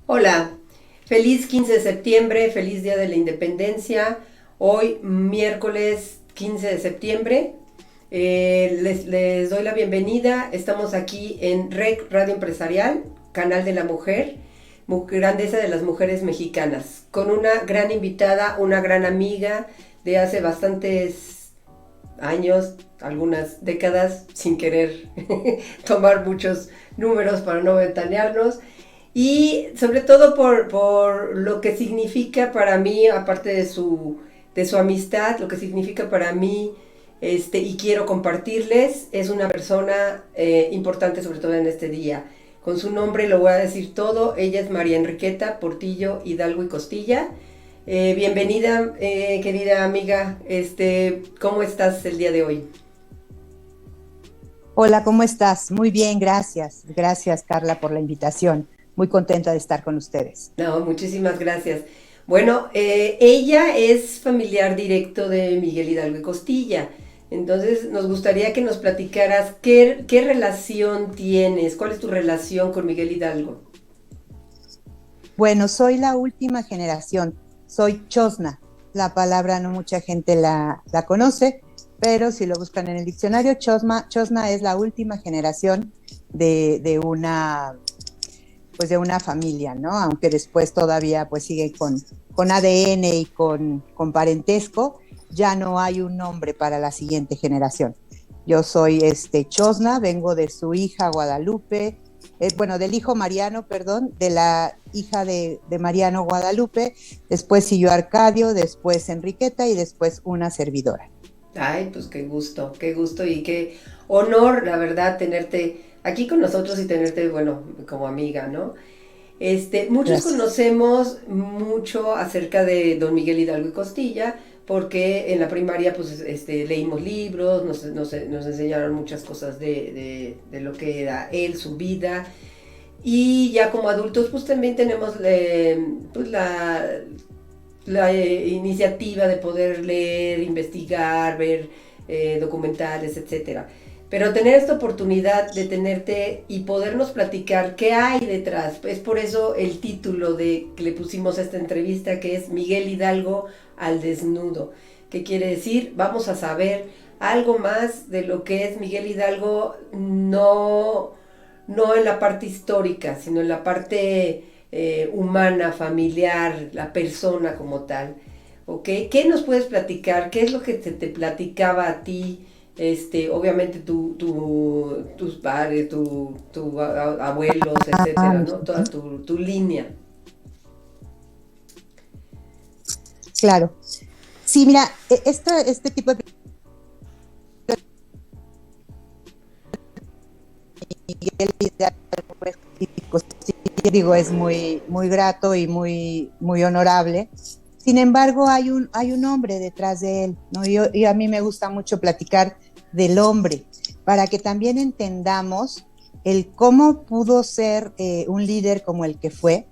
Hola, feliz 15 de septiembre, feliz Día de la Independencia. Hoy, miércoles 15 de septiembre, les doy la bienvenida. Estamos aquí en REC Radio Empresarial, Canal de la Mujer, Grandeza de las Mujeres Mexicanas, con una gran invitada, una gran amiga de hace bastantes años, algunas décadas, sin querer tomar muchos números para no ventanearnos. Y sobre todo por lo que significa para mí, aparte de su amistad, lo que significa para mí, y quiero compartirles, es una persona importante sobre todo en este día. Con su nombre lo voy a decir todo. Ella es María Enriqueta Portillo Hidalgo y Costilla. Bienvenida, querida amiga. ¿Cómo estás el día de hoy? Hola, ¿cómo estás? Muy bien, gracias. Gracias, Carla, por la invitación. Muy contenta de estar con ustedes. No, muchísimas gracias. Bueno, ella es familiar directo de Miguel Hidalgo y Costilla. Entonces, nos gustaría que nos platicaras qué relación tienes, cuál es tu relación con Miguel Hidalgo. Bueno, soy la última generación. Soy Chosna. La palabra no mucha gente la conoce, pero si lo buscan en el diccionario, Chosna es la última generación de una familia, ¿no? Aunque después todavía pues sigue con ADN y con parentesco, ya no hay un nombre para la siguiente generación. Yo soy Chosna, vengo de su hija Guadalupe, bueno, del hijo Mariano, perdón, de la hija de Mariano Guadalupe, después siguió Arcadio, después Enriqueta y después una servidora. Ay, pues qué gusto y qué honor, la verdad, tenerte aquí con nosotros y tenerte, bueno, como amiga, ¿no? Muchos Gracias. conocemos mucho acerca de don Miguel Hidalgo y Costilla, porque en la primaria pues leímos libros, nos enseñaron muchas cosas de lo que era él, su vida, y ya como adultos pues también tenemos pues, la iniciativa de poder leer, investigar, ver documentales, etcétera. Pero tener esta oportunidad de tenerte y podernos platicar qué hay detrás, es por eso el título de que le pusimos a esta entrevista, que es Miguel Hidalgo al desnudo. ¿Qué quiere decir? Vamos a saber algo más de lo que es Miguel Hidalgo, no en la parte histórica, sino en la parte humana, familiar, la persona como tal. ¿Ok? ¿Qué nos puedes platicar? ¿Qué es lo que te platicaba a ti? Obviamente tus padres, abuelos, Ah, etcétera, ¿no? Toda tu línea. claro. Sí, mira, este tipo de digo, es muy grato y muy honorable. Sin embargo, hay un hombre detrás de él, ¿no? Y a mí me gusta mucho platicar del hombre, para que también entendamos el cómo pudo ser un líder como el que fue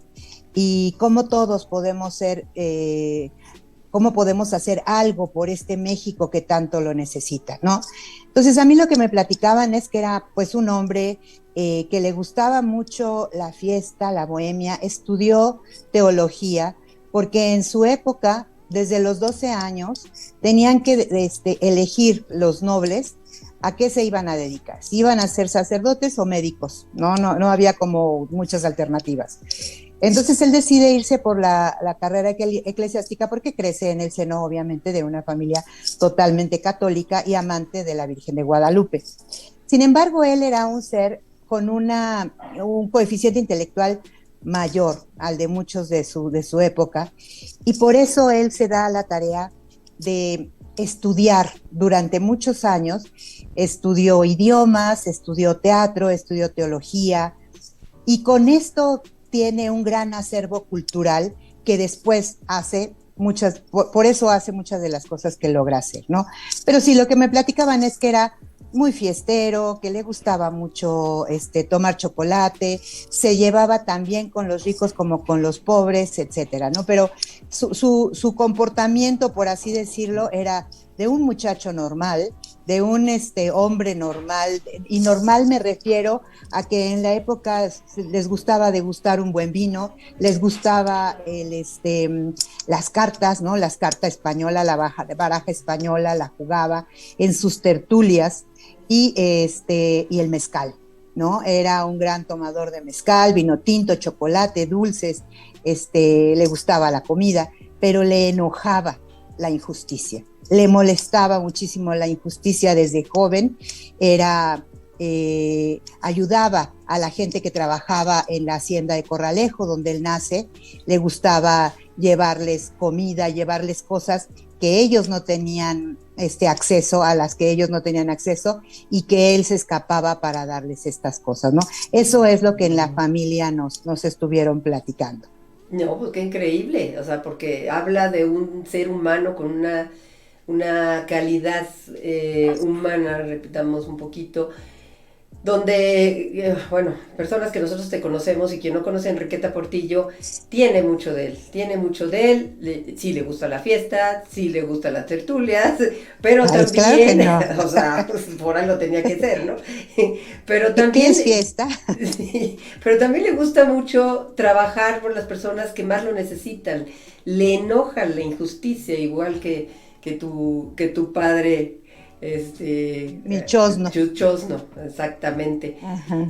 y cómo todos podemos ser, cómo podemos hacer algo por este México que tanto lo necesita, ¿no? Entonces a mí lo que me platicaban es que era pues un hombre que le gustaba mucho la fiesta, la bohemia, estudió teología, porque en su época, desde los 12 años, tenían que elegir los nobles a qué se iban a dedicar, si iban a ser sacerdotes o médicos, no había como muchas alternativas. Entonces él decide irse por la carrera eclesiástica porque crece en el seno, obviamente, de una familia totalmente católica y amante de la Virgen de Guadalupe. Sin embargo, él era un ser con un coeficiente intelectual mayor al de muchos de su época, y por eso él se da la tarea de estudiar durante muchos años. Estudió idiomas, estudió teatro, estudió teología, y con esto tiene un gran acervo cultural que después hace por eso hace muchas de las cosas que logra hacer, ¿no? Pero sí, lo que me platicaban es que era muy fiestero, que le gustaba mucho tomar chocolate, se llevaba tan bien con los ricos como con los pobres, etcétera, ¿no? Pero su comportamiento, por así decirlo, era de un muchacho normal, de un hombre normal, y normal me refiero a que en la época les gustaba degustar un buen vino, les gustaba las cartas, ¿no? Las cartas españolas, la baraja española, la jugaba en sus tertulias, y el mezcal, ¿no? Era un gran tomador de mezcal, vino tinto, chocolate, dulces, le gustaba la comida, pero le enojaba la injusticia, le molestaba muchísimo la injusticia desde joven, ayudaba a la gente que trabajaba en la hacienda de Corralejo, donde él nace, le gustaba llevarles comida, llevarles cosas que ellos no tenían acceso, a las que ellos no tenían acceso, y que él se escapaba para darles estas cosas, ¿no? Eso es lo que en la familia nos estuvieron platicando. No, pues qué increíble, o sea, porque habla de un ser humano con una calidad humana, repitamos un poquito, donde, bueno, personas que nosotros te conocemos y quien no conoce a Enriqueta Portillo, tiene mucho de él, sí le gusta la fiesta, sí le gustan las tertulias, pero también, claro no. O sea, pues, por ahí lo tenía que ser, ¿no? Pero también... ¿Qué es fiesta? Sí, pero también le gusta mucho trabajar por las personas que más lo necesitan, le enoja la injusticia, igual que tu padre... mi chosno. Chosno, exactamente.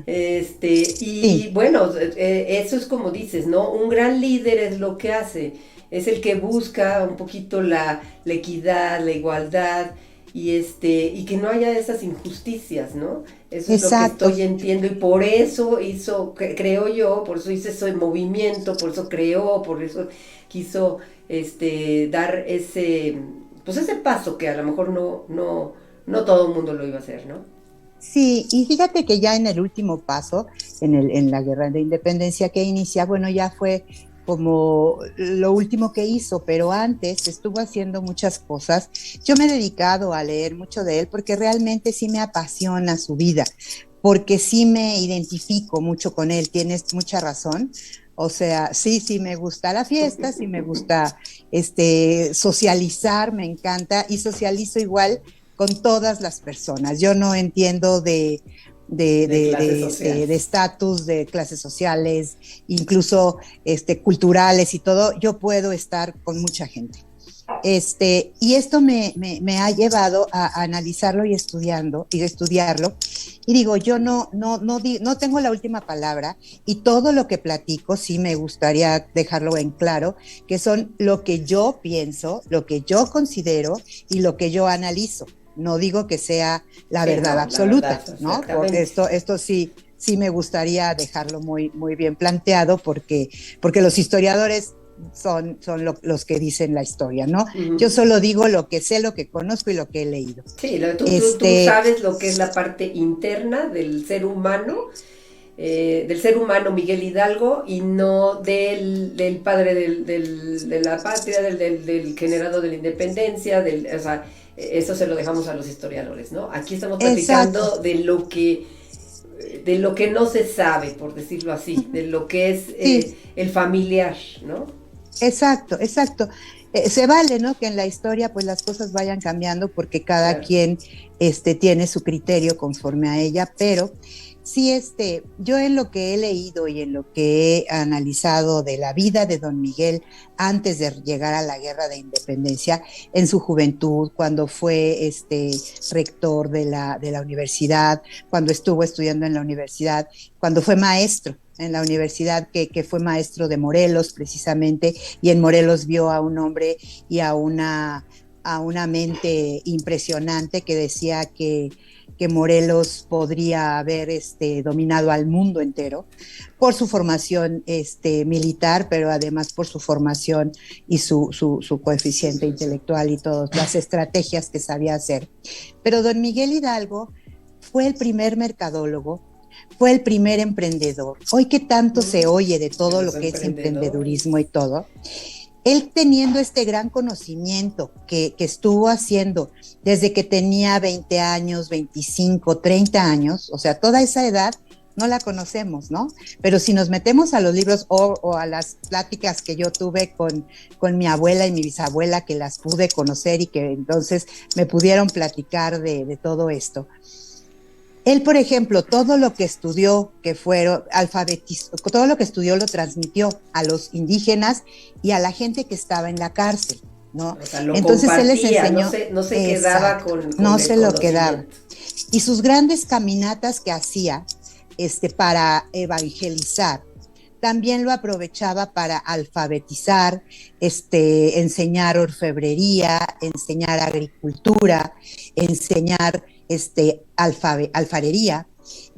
Sí. Bueno, eso es como dices, ¿no? Un gran líder es lo que hace, es el que busca un poquito la equidad, la igualdad, y que no haya esas injusticias, ¿no? Eso es Exacto. lo que estoy entiendo, y por eso creo yo, por eso hizo ese movimiento, por eso quiso dar ese paso que a lo mejor no todo el mundo lo iba a hacer, ¿no? Sí, y fíjate que ya en el último paso, en la guerra de independencia que inicia, bueno, ya fue como lo último que hizo, pero antes estuvo haciendo muchas cosas. Yo me he dedicado a leer mucho de él porque realmente sí me apasiona su vida, porque sí me identifico mucho con él, tienes mucha razón. O sea, sí me gusta la fiesta, sí me gusta socializar, me encanta, y socializo igual con todas las personas. Yo no entiendo de estatus, de clases sociales, incluso culturales y todo. Yo puedo estar con mucha gente. Y esto me ha llevado a analizarlo y estudiarlo. Y digo, yo no tengo la última palabra, y todo lo que platico sí me gustaría dejarlo en claro, que son lo que yo pienso, lo que yo considero y lo que yo analizo. No digo que sea la verdad absoluta, ¿no? Porque esto sí me gustaría dejarlo muy, muy bien planteado, porque los historiadores son los que dicen la historia, ¿no? Uh-huh. Yo solo digo lo que sé, lo que conozco y lo que he leído. Sí, tú sabes lo que es la parte interna del ser humano, Miguel Hidalgo, y no del padre de la patria, del generado de la independencia, o sea, eso se lo dejamos a los historiadores, ¿no? Aquí estamos platicando de lo que no se sabe, por decirlo así, de lo que es el familiar, ¿no? Exacto. Se vale, ¿no? Que en la historia pues las cosas vayan cambiando, porque cada quien tiene su criterio conforme a ella, pero sí, yo en lo que he leído y en lo que he analizado de la vida de don Miguel antes de llegar a la Guerra de Independencia, en su juventud, cuando fue rector de la universidad, cuando estuvo estudiando en la universidad, cuando fue maestro en la universidad, que fue maestro de Morelos precisamente, y en Morelos vio a un hombre y a una mente impresionante, que decía que Morelos podría haber dominado al mundo entero por su formación militar, pero además por su formación y su coeficiente intelectual y todas las estrategias que sabía hacer. Pero don Miguel Hidalgo fue el primer mercadólogo, fue el primer emprendedor. Hoy que tanto se oye de todo lo que es emprendedurismo y todo, él teniendo este gran conocimiento que estuvo haciendo desde que tenía 20 años, 25, 30 años, o sea, toda esa edad, no la conocemos, ¿no? Pero si nos metemos a los libros o a las pláticas que yo tuve con mi abuela y mi bisabuela, que las pude conocer y que entonces me pudieron platicar de todo esto. Él, por ejemplo, todo lo que estudió, todo lo que estudió lo transmitió a los indígenas y a la gente que estaba en la cárcel, ¿no? O sea, lo entonces él les enseñó, no se quedaba con no el se lo quedaba. Y sus grandes caminatas que hacía para evangelizar, también lo aprovechaba para alfabetizar, enseñar orfebrería, enseñar agricultura, enseñar alfarería,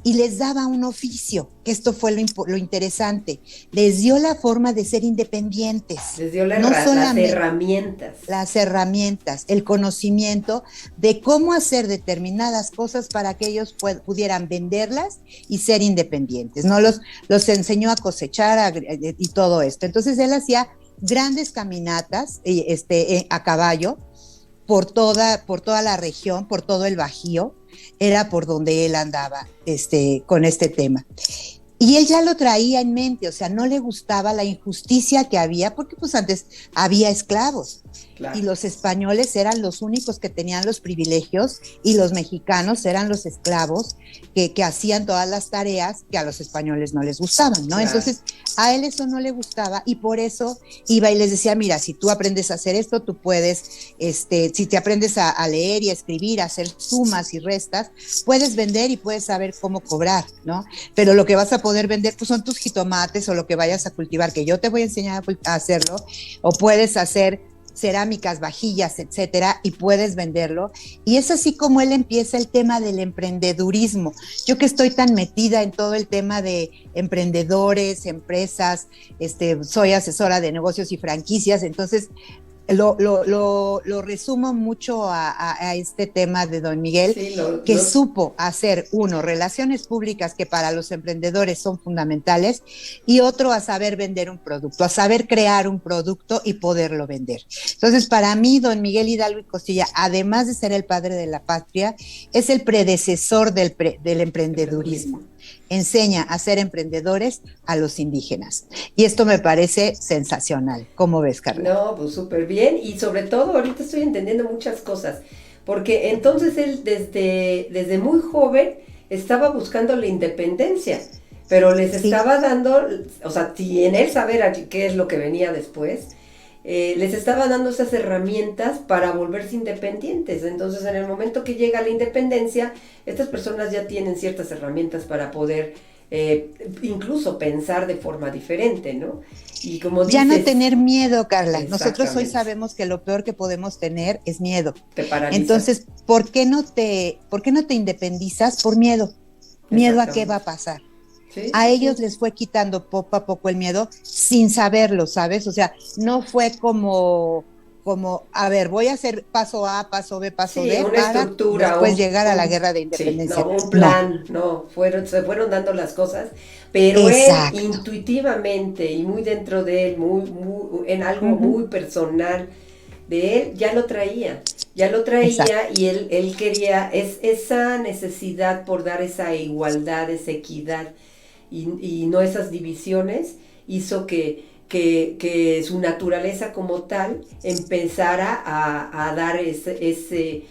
y les daba un oficio, que esto fue lo interesante, les dio la forma de ser independientes. Les dio las herramientas. Las herramientas, el conocimiento de cómo hacer determinadas cosas para que ellos pudieran venderlas y ser independientes, ¿no? Los enseñó a cosechar y todo esto. Entonces él hacía grandes caminatas a caballo por toda la región, por todo el Bajío, era por donde él andaba con este tema. Y él ya lo traía en mente, o sea, no le gustaba la injusticia que había, porque pues antes había esclavos. Claro. Y los españoles eran los únicos que tenían los privilegios y los mexicanos eran los esclavos que hacían todas las tareas que a los españoles no les gustaban, ¿no? Claro. Entonces, a él eso no le gustaba y por eso iba y les decía, mira, si tú aprendes a hacer esto, tú puedes, si te aprendes a leer y a escribir, a hacer sumas y restas, puedes vender y puedes saber cómo cobrar, ¿no? Pero lo que vas a poder vender pues son tus jitomates o lo que vayas a cultivar, que yo te voy a enseñar a hacerlo, o puedes hacer cerámicas, vajillas, etcétera, y puedes venderlo. Y es así como él empieza el tema del emprendedurismo. Yo que estoy tan metida en todo el tema de emprendedores, empresas, soy asesora de negocios y franquicias, entonces lo resumo mucho a este tema de don Miguel, sí, que supo hacer, uno, relaciones públicas que para los emprendedores son fundamentales, y otro, a saber vender un producto, a saber crear un producto y poderlo vender. Entonces, para mí, don Miguel Hidalgo y Costilla, además de ser el padre de la patria, es el predecesor del emprendedurismo. Enseña a ser emprendedores a los indígenas. Y esto me parece sensacional. ¿Cómo ves, Carla? No, pues súper bien. Y sobre todo, ahorita estoy entendiendo muchas cosas. Porque entonces él desde muy joven estaba buscando la independencia. Pero les estaba dando, o sea, sin él saber qué es lo que venía después, les estaba dando esas herramientas para volverse independientes. Entonces, en el momento que llega la independencia, estas personas ya tienen ciertas herramientas para poder incluso pensar de forma diferente, ¿no? Y como dices, ya no tener miedo, Carla. Nosotros hoy sabemos que lo peor que podemos tener es miedo. Te paraliza. Entonces, ¿por qué no te independizas? Por miedo. ¿Miedo a qué va a pasar? Sí, a ellos les fue quitando poco a poco el miedo sin saberlo, ¿sabes? O sea, no fue como a ver, voy a hacer paso A, paso B, paso D para después llegar a la guerra de independencia. Sí, no, un plan, se fueron dando las cosas, pero exacto, él intuitivamente y muy dentro de él, muy en algo muy personal de él, ya lo traía. Exacto. Y él quería esa necesidad por dar esa igualdad, esa equidad y no esas divisiones, hizo que su naturaleza como tal empezara a dar ese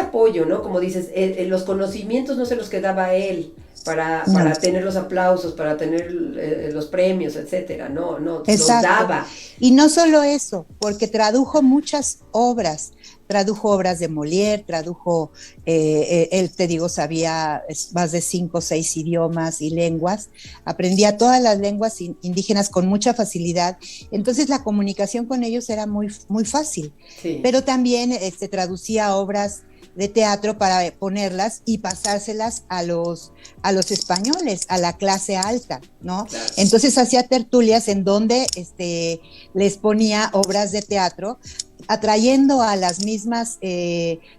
apoyo, ¿no? Como dices, los conocimientos no se los quedaba a él para tener los aplausos, para tener los premios, etcétera, no, los daba. Y no solo eso, porque tradujo muchas obras. Tradujo obras de Molière, él te digo, sabía más de 5 o 6 idiomas y lenguas, aprendía todas las lenguas indígenas con mucha facilidad, entonces la comunicación con ellos era muy, muy fácil, sí. Pero también traducía obras de teatro para ponerlas y pasárselas a los españoles, a la clase alta, ¿no? Claro. Entonces hacía tertulias en donde les ponía obras de teatro, atrayendo a las mismas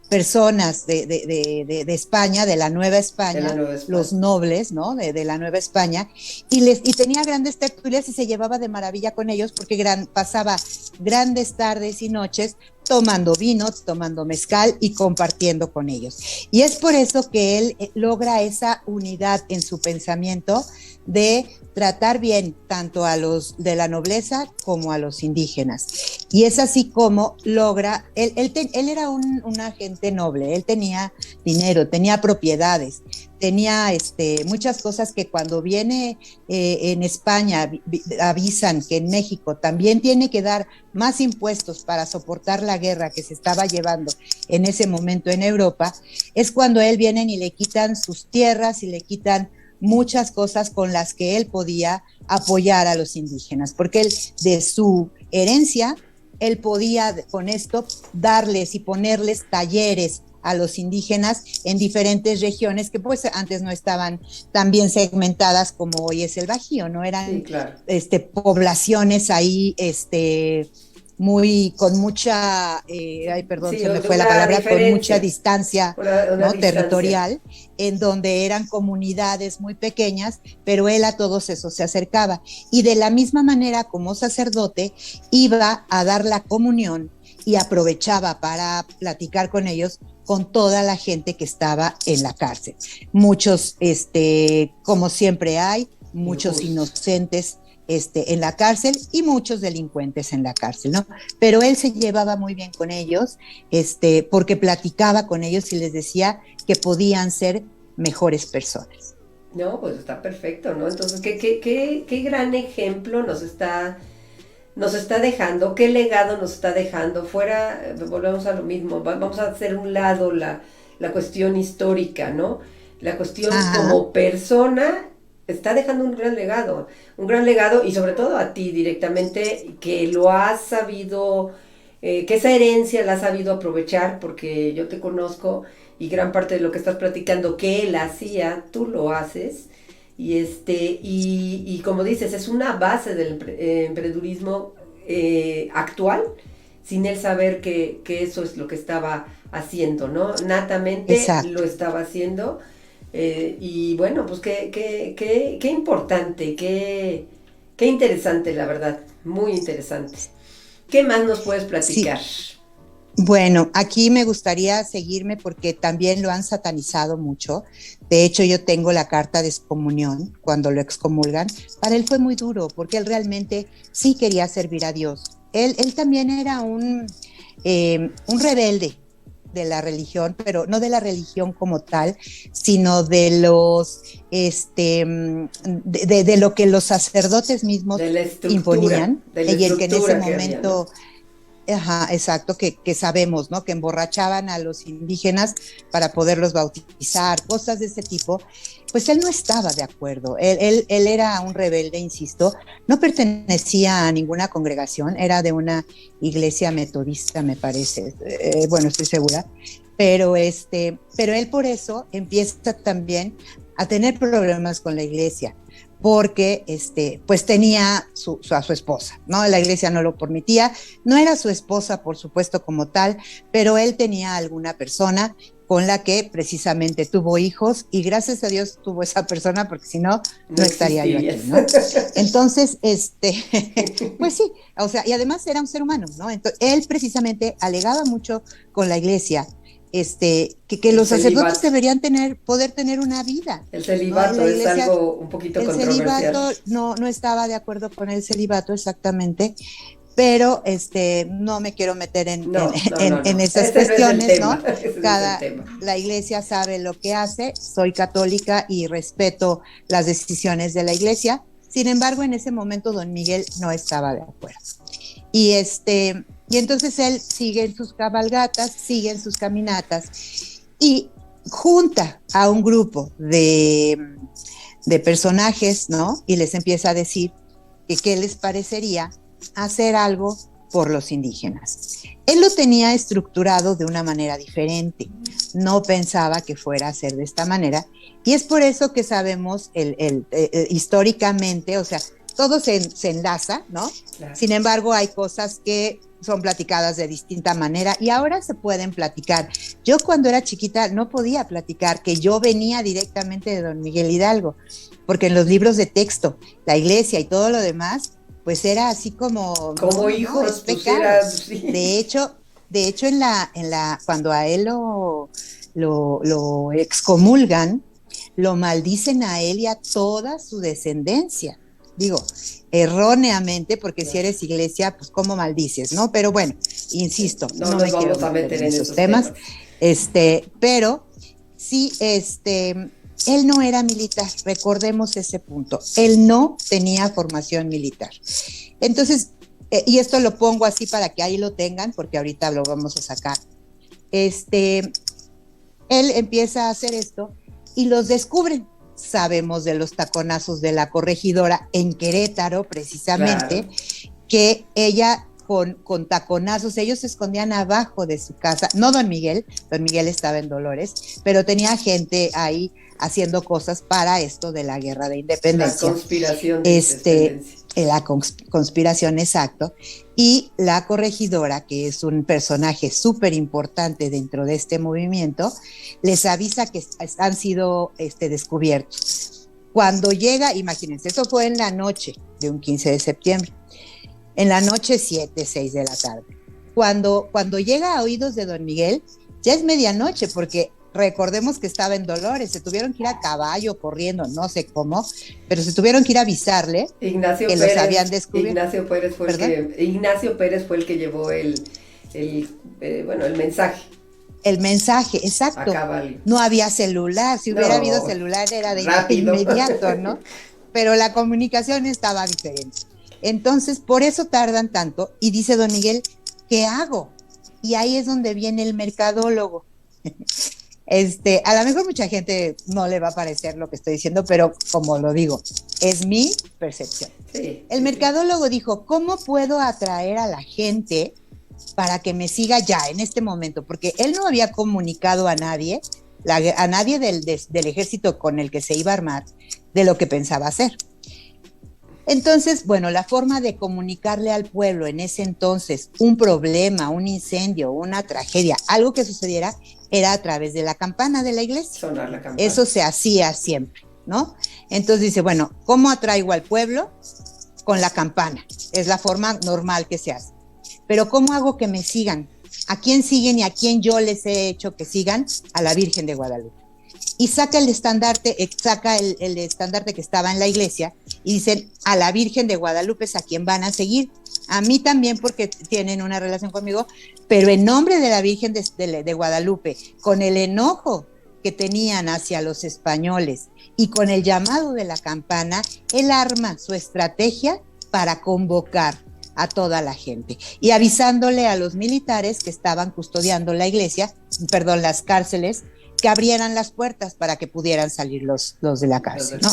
personas de España, de la Nueva España, España. los nobles, ¿no? De la Nueva España, y tenía grandes tertulias y se llevaba de maravilla con ellos porque pasaba grandes tardes y noches tomando vino, tomando mezcal y compartiendo con ellos. Y es por eso que él logra esa unidad en su pensamiento de tratar bien tanto a los de la nobleza como a los indígenas. Y es así como logra, él era un agente noble, él tenía dinero, tenía propiedades, tenía muchas cosas que cuando viene en España avisan que en México también tiene que dar más impuestos para soportar la guerra que se estaba llevando en ese momento en Europa, es cuando él vienen y le quitan sus tierras y le quitan muchas cosas con las que él podía apoyar a los indígenas, porque él de su herencia, él podía con esto darles y ponerles talleres a los indígenas en diferentes regiones que pues antes no estaban tan bien segmentadas como hoy es el Bajío, no eran sí, claro. Poblaciones ahí muy con mucha ay perdón sí, se me fue la palabra, con mucha distancia una ¿no? distancia territorial, en donde eran comunidades muy pequeñas, pero él a todos esos se acercaba y de la misma manera como sacerdote iba a dar la comunión y aprovechaba para platicar con ellos, con toda la gente que estaba en la cárcel. Muchos, como siempre hay, muchos inocentes en la cárcel y muchos delincuentes en la cárcel, ¿no? Pero él se llevaba muy bien con ellos, porque platicaba con ellos y les decía que podían ser mejores personas. No, pues está perfecto, ¿no? Entonces, qué gran ejemplo nos está dejando, qué legado nos está dejando. Fuera, volvemos a lo mismo, vamos a hacer un lado la cuestión histórica, ¿no? La cuestión como persona está dejando un gran legado y sobre todo a ti directamente, que lo has sabido, que esa herencia la has sabido aprovechar, porque yo te conozco y gran parte de lo que estás platicando que él hacía, tú lo haces. Y como dices, es una base del emprendedurismo actual, sin él saber que eso es lo que estaba haciendo, ¿no? Natamente Exacto. lo estaba haciendo. Y bueno, pues qué importante, qué interesante, la verdad, muy interesante. ¿Qué más nos puedes platicar? Sí. Bueno, aquí me gustaría seguirme porque también lo han satanizado mucho. De hecho, yo tengo la carta de excomunión cuando lo excomulgan. Para él fue muy duro porque él realmente sí quería servir a Dios. Él también era un rebelde de la religión, pero no de la religión como tal, sino de los de lo que los sacerdotes mismos imponían, y el que en ese momento había, ¿no? Ajá, exacto, que sabemos, ¿no? Que emborrachaban a los indígenas para poderlos bautizar, cosas de ese tipo. Pues él no estaba de acuerdo. Él era un rebelde, insisto. No pertenecía a ninguna congregación, era de una iglesia metodista, me parece. Bueno, estoy segura. Pero él por eso empieza también a tener problemas con la iglesia, porque pues tenía a su esposa, ¿no? La iglesia no lo permitía, no era su esposa, por supuesto, como tal, pero él tenía alguna persona con la que precisamente tuvo hijos, y gracias a Dios tuvo esa persona, porque si no, no estaría yo aquí, ¿no? Entonces, pues sí, o sea, y además era un ser humano, ¿no? Entonces, él precisamente alegaba mucho con la iglesia, que los sacerdotes deberían poder tener una vida. El celibato, ¿no? Iglesia, es algo un poquito controversial. El celibato no estaba de acuerdo con el celibato exactamente, pero no me quiero meter en esas cuestiones, ¿no? La iglesia sabe lo que hace, soy católica y respeto las decisiones de la iglesia. Sin embargo, en ese momento don Miguel no estaba de acuerdo. Y entonces él sigue en sus cabalgatas, sigue en sus caminatas y junta a un grupo de personajes, ¿no? Y les empieza a decir que qué les parecería hacer algo por los indígenas. Él lo tenía estructurado de una manera diferente, no pensaba que fuera a ser de esta manera, y es por eso que sabemos históricamente, o sea, todo se enlaza, ¿no? Claro. Sin embargo, hay cosas que son platicadas de distinta manera y ahora se pueden platicar. Yo cuando era chiquita no podía platicar que yo venía directamente de Don Miguel Hidalgo, porque en los libros de texto, la iglesia y todo lo demás, pues era así como hijos, es pecado. Sí. De hecho cuando a él lo excomulgan, lo maldicen a él y a toda su descendencia. Digo, erróneamente, porque si eres iglesia, pues cómo maldices, ¿no? Pero bueno, insisto, no me quiero meter en esos temas. Pero sí, él no era militar, recordemos ese punto. Él no tenía formación militar. Entonces, y esto lo pongo así para que ahí lo tengan, porque ahorita lo vamos a sacar. Él empieza a hacer esto y los descubren. Sabemos de los taconazos de la corregidora en Querétaro, precisamente, claro, que ella con taconazos, ellos se escondían abajo de su casa, no Don Miguel estaba en Dolores, pero tenía gente ahí haciendo cosas para esto de la guerra de independencia. La conspiración de independencia. La conspiración, exacto. Y la corregidora, que es un personaje súper importante dentro de este movimiento, les avisa que han sido descubiertos. Cuando llega, imagínense, eso fue en la noche de un 15 de septiembre, en la noche 7, 6 de la tarde. Cuando llega a oídos de Don Miguel, ya es medianoche, porque recordemos que estaba en Dolores, se tuvieron que ir a caballo, corriendo, no sé cómo, pero se tuvieron que ir a avisarle Ignacio que Pérez, los habían descubierto. Ignacio Pérez fue el que llevó el mensaje. El mensaje, exacto. No había celular, si hubiera habido celular era de inmediato, ¿no? Pero la comunicación estaba diferente. Entonces, por eso tardan tanto, y dice Don Miguel, ¿qué hago? Y ahí es donde viene el mercadólogo. A lo mejor mucha gente no le va a parecer lo que estoy diciendo, pero como lo digo, es mi percepción. Sí, el mercadólogo dijo, ¿cómo puedo atraer a la gente para que me siga ya en este momento? Porque él no había comunicado a nadie, del ejército con el que se iba a armar, de lo que pensaba hacer. Entonces, bueno, la forma de comunicarle al pueblo en ese entonces un problema, un incendio, una tragedia, algo que sucediera, era a través de la campana de la iglesia. Sonar la campana. Eso se hacía siempre, ¿no? Entonces dice, bueno, ¿cómo atraigo al pueblo? Con la campana. Es la forma normal que se hace. Pero ¿cómo hago que me sigan? ¿A quién siguen y a quién yo les he hecho que sigan? A la Virgen de Guadalupe. Y saca el estandarte que estaba en la iglesia y dicen, a la Virgen de Guadalupe es a quien van a seguir. A mí también porque tienen una relación conmigo, pero en nombre de la Virgen de Guadalupe, con el enojo que tenían hacia los españoles y con el llamado de la campana, él arma su estrategia para convocar a toda la gente y avisándole a los militares que estaban custodiando la iglesia, las cárceles, que abrieran las puertas para que pudieran salir los de la cárcel, ¿no?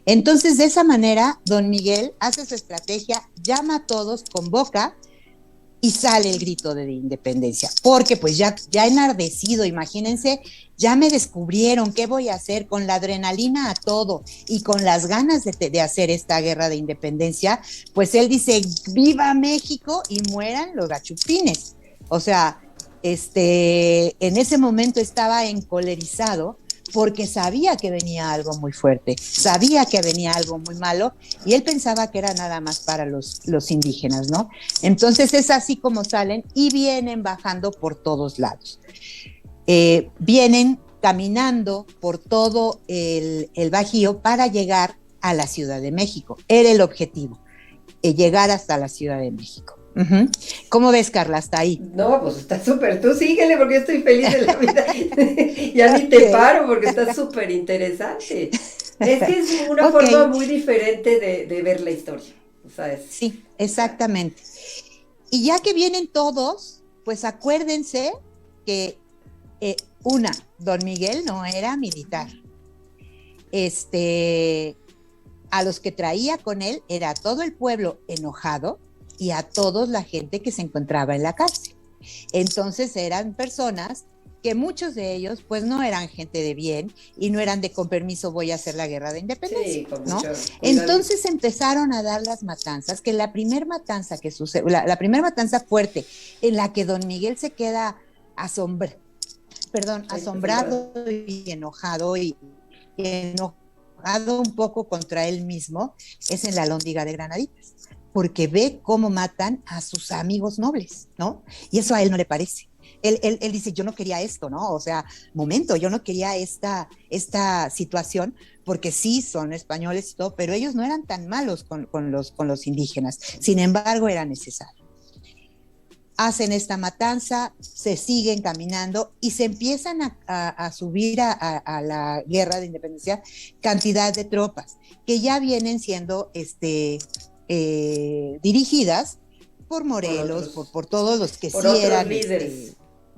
Entonces, de esa manera, Don Miguel hace su estrategia, llama a todos, convoca y sale el grito de independencia, porque pues ya enardecido, imagínense, ya me descubrieron, ¿qué voy a hacer? Con la adrenalina a todo y con las ganas de hacer esta guerra de independencia, pues él dice, ¡viva México! Y mueran los gachupines. O sea, en ese momento estaba encolerizado porque sabía que venía algo muy fuerte, sabía que venía algo muy malo y él pensaba que era nada más para los indígenas, ¿no? Entonces es así como salen y vienen bajando por todos lados. Vienen caminando por todo el Bajío para llegar a la Ciudad de México. Era el objetivo, llegar hasta la Ciudad de México. Uh-huh. ¿Cómo ves, Carla, hasta ahí? No, pues está súper, tú síguele porque yo estoy feliz de la vida. Ya ni te paro porque está súper interesante. Es que es una forma muy diferente de ver la historia, ¿sabes? Sí, exactamente. Y ya que vienen todos, pues acuérdense que Don Miguel no era militar. A los que traía con él era todo el pueblo enojado y a toda la gente que se encontraba en la cárcel. Entonces eran personas que muchos de ellos pues no eran gente de bien y no eran de con permiso voy a hacer la guerra de independencia, Sí, con ¿no? mucho cuidadito. Entonces empezaron a dar las matanzas, que la primera matanza que sucede, la primera matanza fuerte en la que don Miguel se queda asombrado, Ay, perdón, perdón. asombrado y enojado un poco contra él mismo, es en la Lóndiga de Granaditas, porque ve cómo matan a sus amigos nobles, ¿no? Y eso a él no le parece. Él dice, yo no quería esto, ¿no? O sea, momento, yo no quería esta situación, porque sí son españoles y todo, pero ellos no eran tan malos con los indígenas. Sin embargo, era necesario. Hacen esta matanza, se siguen caminando y se empiezan a subir a la guerra de independencia cantidad de tropas que ya vienen siendo dirigidas por Por Morelos, otros, por todos los que por sí otros eran líderes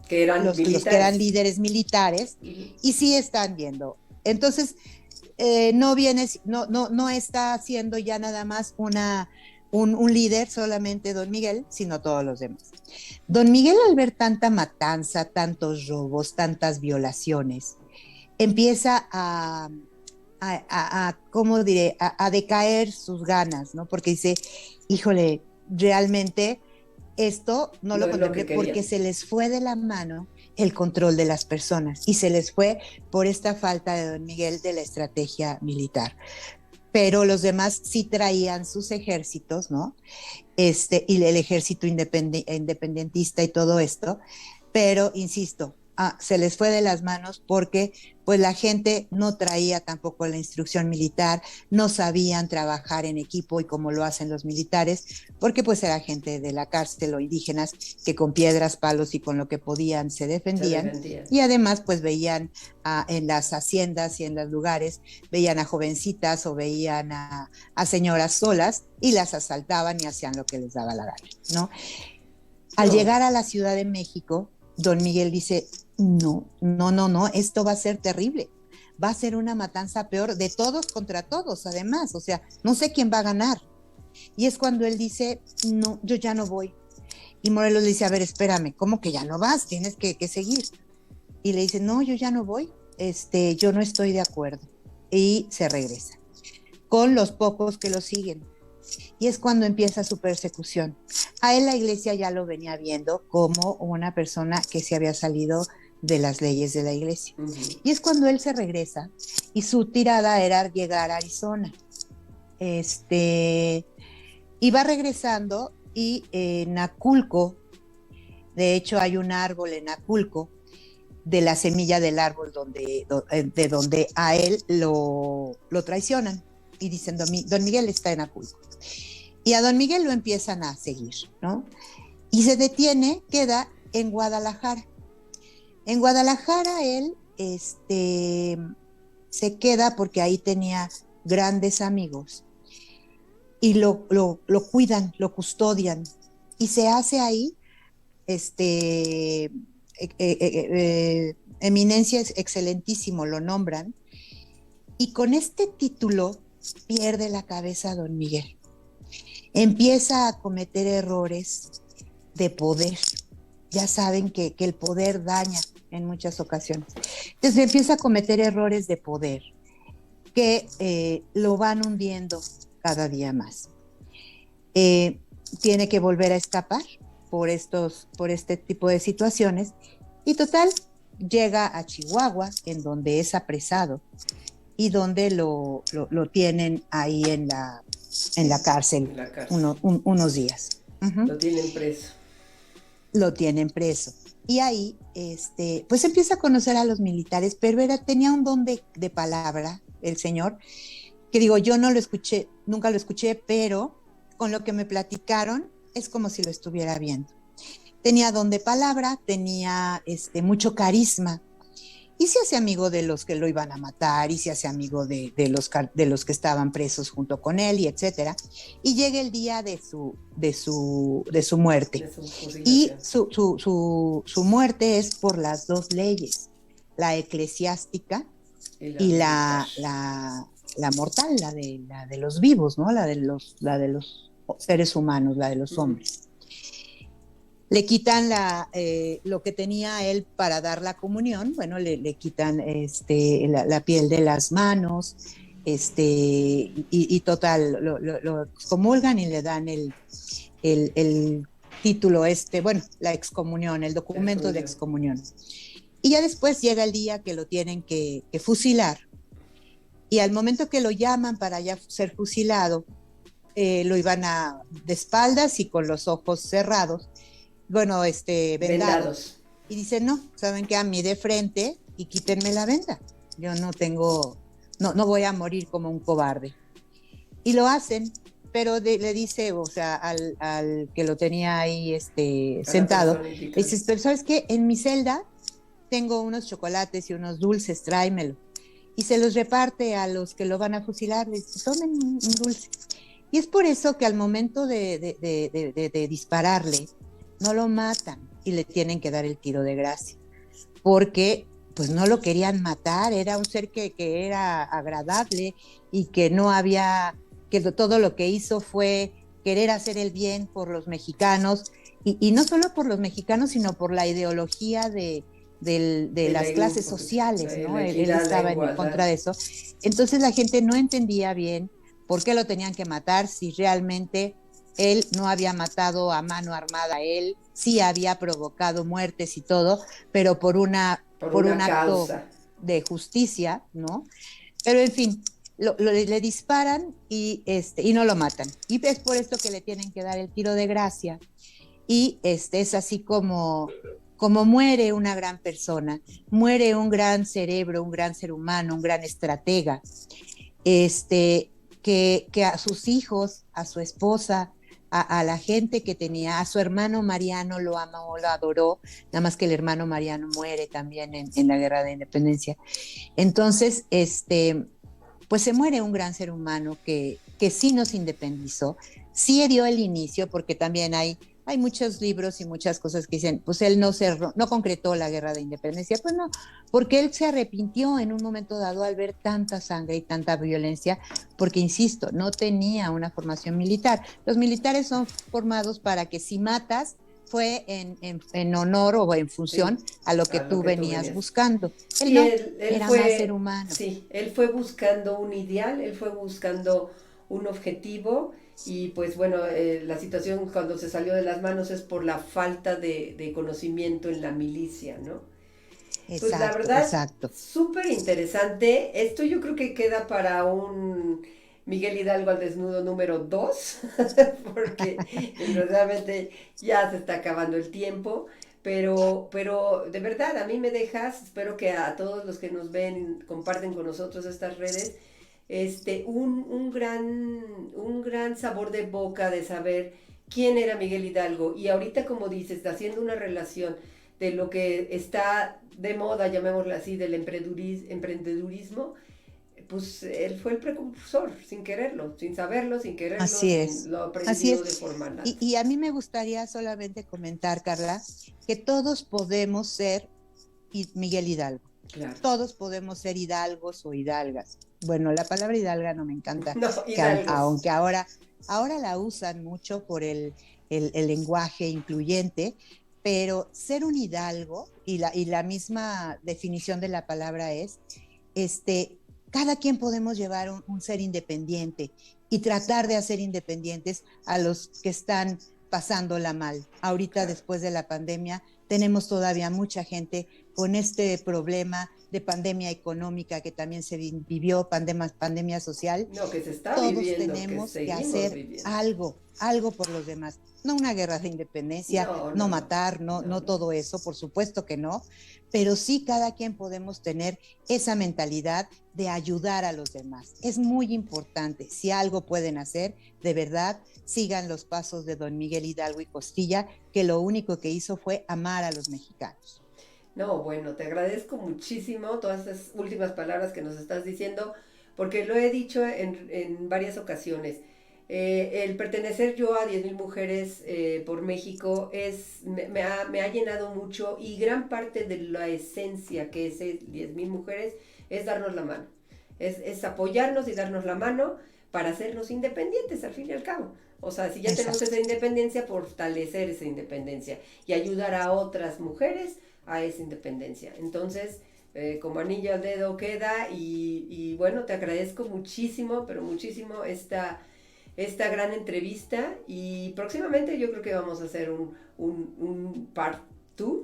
que eran los que eran militares. líderes militares Ujú. y sí están yendo. Entonces, no viene, no está siendo ya nada más un líder solamente don Miguel, sino todos los demás. Don Miguel, al ver tanta matanza, tantos robos, tantas violaciones, empieza ¿cómo diré? A decaer sus ganas, ¿no? Porque dice, híjole, realmente esto no No lo es lo que contemplé porque querían. se les fue de la mano el control de las personas y se les fue por esta falta de don Miguel de la estrategia militar. Pero los demás sí traían sus ejércitos, ¿no? Y el ejército independentista y todo esto, pero insisto, se les fue de las manos porque pues la gente no traía tampoco la instrucción militar, no sabían trabajar en equipo y como lo hacen los militares, porque pues era gente de la cárcel o indígenas que con piedras, palos y con lo que podían se Se defendían defendían. y además pues veían en las haciendas y en los lugares, veían a jovencitas o veían a señoras solas y las asaltaban y hacían lo que les daba la gana, ¿no? Al No, llegar a la Ciudad de México, don Miguel dice, no, esto va a ser terrible, va a ser una matanza peor de todos contra todos, además, o sea, no sé quién va a ganar. Y es cuando él dice, no, yo ya no voy. Y Morelos le dice, a ver, espérame, ¿cómo que ya no vas? Tienes que seguir. Y le dice, no, yo ya no voy, yo no estoy de acuerdo. Y se regresa, con los pocos que lo siguen. Y es cuando empieza su persecución. A él la iglesia ya lo venía viendo como una persona que se había salido de las leyes de la iglesia. uh-huh. Y es cuando él se regresa y su tirada era llegar a Arizona. Y va regresando y en Aculco, de hecho hay un árbol en Aculco, de la semilla del árbol de donde a él lo traicionan y dicen, don Miguel está en Aculco. Y a don Miguel lo empiezan a seguir, ¿no? Y se detiene, queda en Guadalajara. En Guadalajara él se queda porque ahí tenía grandes amigos y lo cuidan, lo custodian. Y se hace ahí, eminencia excelentísimo, lo nombran. Y con este título pierde la cabeza don Miguel. Empieza a cometer errores de poder. Ya saben que el poder daña en muchas ocasiones. Entonces empieza a cometer errores de poder que lo van hundiendo cada día más. Tiene que volver a escapar por este tipo de situaciones y total, llega a Chihuahua, en donde es apresado y donde lo tienen ahí en la cárcel, En la cárcel. unos días. Lo tienen preso. Lo tienen preso. Y ahí, pues empieza a conocer a los militares, pero tenía un don de palabra, el señor, que digo, yo no lo escuché, nunca lo escuché, pero con lo que me platicaron, es como si lo estuviera viendo. Tenía don de palabra, tenía mucho carisma, y se hace amigo de los que lo iban a matar, y se hace amigo de los que estaban presos junto con él, y etcétera. Y llega el día de su muerte. De su Y jubilación. su muerte es por las dos leyes, la eclesiástica y la mortal, la de los vivos, ¿no? La de los seres humanos, la de los hombres. le quitan lo que tenía él para dar la comunión, bueno, le quitan la piel de las manos, y total, lo comulgan y le dan el título, bueno, la excomunión, el documento de excomunión. Y ya después llega el día que lo tienen que fusilar. Y al momento que lo llaman para ya ser fusilado, lo iban de espaldas y con los ojos cerrados, bueno, vendados. Y dicen, no, ¿saben qué? A mí de frente y quítenme la venda. Yo no voy a morir como un cobarde. Y lo hacen, pero le dice, o sea, al que lo tenía ahí sentado, le dice, pero ¿sabes qué? En mi celda tengo unos chocolates y unos dulces, tráemelo. Y se los reparte a los que lo van a fusilar, le dice, tomen un dulce. Y es por eso que al momento de dispararle, no lo matan y le tienen que dar el tiro de gracia, porque pues no lo querían matar, era un ser que era agradable y que todo lo que hizo fue querer hacer el bien por los mexicanos, y no solo por los mexicanos, sino por la ideología de las clases sociales, ¿no? Él estaba en contra de eso. Entonces la gente no entendía bien por qué lo tenían que matar, si realmente él no había matado a mano armada, él sí había provocado muertes y todo, pero por un acto de justicia, ¿no? Pero en fin, le disparan y no lo matan. Y es por esto que le tienen que dar el tiro de gracia. Y es así como muere una gran persona, muere un gran cerebro, un gran ser humano, un gran estratega, que a sus hijos, a su esposa, a la gente que tenía, a su hermano Mariano lo amó, lo adoró, nada más que el hermano Mariano muere también en la Guerra de Independencia. Entonces, pues se muere un gran ser humano que sí nos independizó, sí dio el inicio, porque también hay muchos libros y muchas cosas que dicen, pues él no concretó la Guerra de Independencia. Pues no, porque él se arrepintió en un momento dado al ver tanta sangre y tanta violencia, porque, insisto, no tenía una formación militar. Los militares son formados para que si matas, fue en honor o en función a lo que tú venías buscando. Él no, él era más ser humano. Sí, él fue buscando un ideal, él fue buscando un objetivo, y pues bueno, la situación cuando se salió de las manos es por la falta de conocimiento en la milicia, ¿no? Exacto, pues la verdad, súper interesante. Esto yo creo que queda para un Miguel Hidalgo al desnudo número 2, porque realmente ya se está acabando el tiempo. Pero de verdad, a mí me dejas, espero que a todos los que nos ven, comparten con nosotros estas redes, un gran sabor de boca de saber quién era Miguel Hidalgo. Y ahorita, como dices, haciendo una relación de lo que está de moda, llamémoslo así, del emprendedurismo, pues él fue el precursor, sin quererlo, sin saberlo, sin quererlo. Así es. Lo aprendió de forma nata. Y a mí me gustaría solamente comentar, Carla, que todos podemos ser Miguel Hidalgo. Claro. Todos podemos ser hidalgos o hidalgas. Bueno, la palabra hidalga no me encanta, no, aunque ahora la usan mucho por el lenguaje incluyente, pero ser un hidalgo, y la misma definición de la palabra es, cada quien podemos llevar un ser independiente y tratar de hacer independientes a los que están pasándola mal. Ahorita, claro, después de la pandemia, tenemos todavía mucha gente con este problema de pandemia económica que también se vivió, pandemia social. No, que se está Todos viviendo, tenemos que hacer algo por los demás. No una guerra de independencia, no matar, no todo eso, por supuesto que no, pero sí cada quien podemos tener esa mentalidad de ayudar a los demás. Es muy importante. Si algo pueden hacer, de verdad, sigan los pasos de don Miguel Hidalgo y Costilla, que lo único que hizo fue amar a los mexicanos. No, bueno, te agradezco muchísimo todas esas últimas palabras que nos estás diciendo, porque lo he dicho en varias ocasiones. El pertenecer yo a 10,000 mujeres por México me ha llenado mucho, y gran parte de la esencia que es 10,000 mujeres es darnos la mano. Es apoyarnos y darnos la mano para hacernos independientes al fin y al cabo. O sea, si ya Exacto. tenemos esa independencia, fortalecer esa independencia y ayudar a otras mujeres a esa independencia. Entonces, como anillo al dedo queda y bueno, te agradezco muchísimo, pero muchísimo esta gran entrevista y próximamente yo creo que vamos a hacer un part 2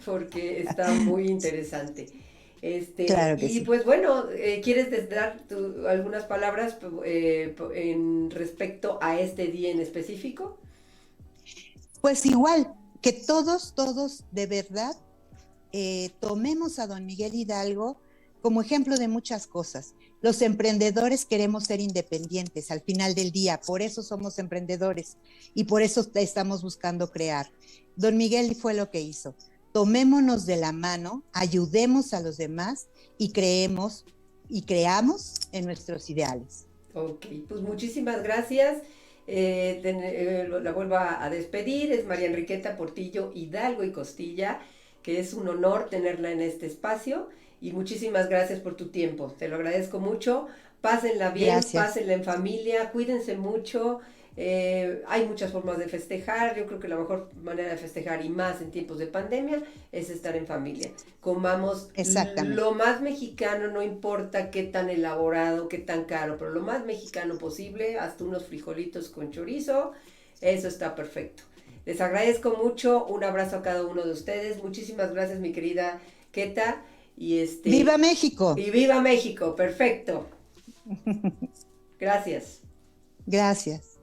porque está muy interesante. Claro que Y sí. pues bueno, ¿quieres dar algunas palabras en respecto a este día en específico? Pues igual, que todos de verdad tomemos a don Miguel Hidalgo como ejemplo de muchas cosas. Los emprendedores queremos ser independientes al final del día, por eso somos emprendedores y por eso estamos buscando crear. Don Miguel fue lo que hizo. Tomémonos de la mano, ayudemos a los demás y creemos y creamos en nuestros ideales. Ok, pues muchísimas gracias. La vuelvo a despedir. Es María Enriqueta Portillo Hidalgo y Costilla, que es un honor tenerla en este espacio. Y muchísimas gracias por tu tiempo. Te lo agradezco mucho. Pásenla bien, Gracias. pásenla en familia, cuídense mucho. Hay muchas formas de festejar. Yo creo que la mejor manera de festejar, y más en tiempos de pandemia, es estar en familia. Comamos Exactamente. lo más mexicano, no importa qué tan elaborado, qué tan caro, pero lo más mexicano posible, hasta unos frijolitos con chorizo, eso está perfecto. Les agradezco mucho, un abrazo a cada uno de ustedes. Muchísimas gracias, mi querida Keta. Y ¡Viva México! y viva México, perfecto. Gracias. Gracias.